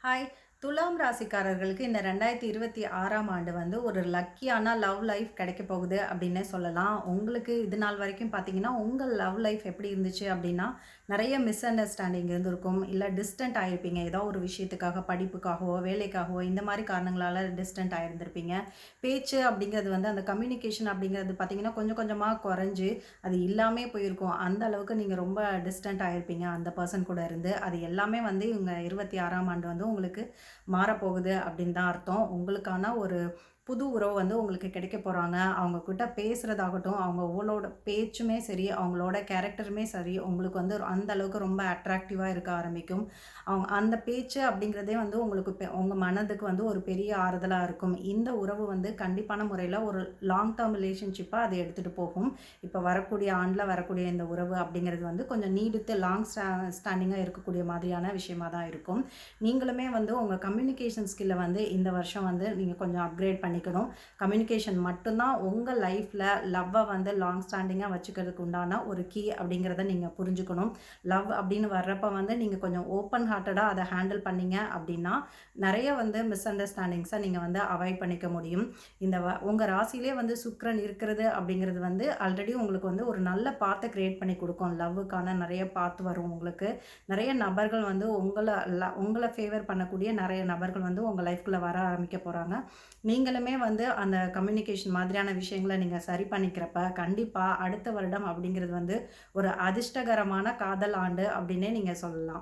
Hi! துலாம் ராசிக்காரர்களுக்கு இந்த 2026ஆம் ஆண்டு வந்து ஒரு லக்கியான லவ் லைஃப் கிடைக்க போகுது அப்படின்னே சொல்லலாம். உங்களுக்கு இது நாள் வரைக்கும் பார்த்தீங்கன்னா, உங்க லவ் லைஃப் எப்படி இருந்துச்சு அப்படின்னா, நெறைய மிஸ் அண்டர்ஸ்டாண்டிங் இருந்திருக்கும். இல்ல டிஸ்டன்ட் ஆயிருப்பீங்க. ஏதோ ஒரு விஷயத்துக்காக, படிப்புக்காகவோ, வேலைக்காகவோ இந்த மாரி காரணங்களால டிஸ்டன்ட் ஆயிருந்திருப்பீங்க. பேச்சு அப்படிங்கிறது வந்து அந்த கம்யூனிகேஷன் அப்படிங்கிறது பார்த்தீங்கன்னா, கொஞ்சம் கொஞ்சமா குறைஞ்சு, அது இல்லாமயே போயிருக்கும். அந்த அளவுக்கு நீங்க ரொம்ப டிஸ்டன்ட் ஆயிருப்பீங்க அந்த பெர்சன் கூட இருந்து. அது எல்லாமே வந்து இவங்க 26ஆம் ஆண்டு வந்து உங்களுக்கு மாறப்போகுது அப்படின்னு தான் அர்த்தம். உங்களுக்கான ஒரு புது உறவு வந்து உங்களுக்கு கிடைக்க போறாங்க. அவங்க கிட்ட பேசுறதாகட்டும், அவங்களோட பேச்சுமே சரி, அவங்களோட கேரக்டருமே சரி, உங்களுக்கு வந்து அந்த அளவுக்கு ரொம்ப அட்ராக்டிவா இருக்க ஆரம்பிக்கும். அவங்க அந்த பேச்சு அப்படிங்கிறதே வந்து உங்களுக்கு உங்க மனதுக்கு வந்து ஒரு பெரிய ஆறுதலா இருக்கும். இந்த உறவு வந்து கண்டிப்பான முறையில ஒரு லாங் டெர்ம் ரிலேஷன்ஷிப்பா அது எடுத்துட்டு போகும். இப்ப வரக்கூடிய ஆண்டுல வரக்கூடிய இந்த உறவு அப்படிங்கிறது வந்து கொஞ்சம் நீடித்து லாங் ஸ்டாண்டிங்கா இருக்கக்கூடிய மாதிரியான விஷயமா தான் இருக்கும். நீங்களுமே வந்து உங்க கம்யூனிகேஷன் ஸ்கில்ல வந்து இந்த வருஷம் வந்து நீங்க கொஞ்சம் அப்கிரேட் பண்ணிக்கணும். கம்யூனிகேஷன் மட்டும் தான் உங்க லைஃப்ல லவ்வ வந்து லாங் ஸ்டாண்டிங்கா வச்சுக்கிறதுக்கு உண்டான ஒரு கீ அப்படிங்கிறத நீங்க புரிஞ்சுக்கணும். லவ் அப்படின்னு வர்றப்ப வந்து நீங்க கொஞ்சம் ஓப்பன் ஹார்ட்டடா அத ஹேண்டில் பண்ணீங்க அப்படின்னா, நெறைய வந்து மிஸ் அண்டர்ஸ்டாண்டிங்ஸ நீங்க வந்து அவாய்ட் பண்ணிக்க முடியும். இந்த உங்க ராசியிலே வந்து சுக்கிரன் இருக்கிறது அப்படிங்கிறது வந்து ஆல்ரெடி உங்களுக்கு வந்து ஒரு நல்ல பாத்த கிரியேட் பண்ணி குடுக்கும். லவ்வுக்கான நெறைய பாத் வரும் உங்களுக்கு. நெறைய நபர்கள் வந்து உங்கள ஃபேவர் பண்ணக்கூடிய நெறைய நபர்கள் வந்து உங்க லைஃப்குள்ள வர ஆரம்பிக்க போறாங்க. நீங்களுமே வந்து அந்த கம்யூனிகேஷன் மாதிரியான விஷயங்கள நீங்க சரி பண்ணிக்கிறப்ப, கண்டிப்பா அடுத்த வருடம் அப்படிங்கிறது வந்து ஒரு அதிர்ஷ்டகரமான காதல் ஆண்டு அப்படின்னே நீங்க சொல்லலாம்.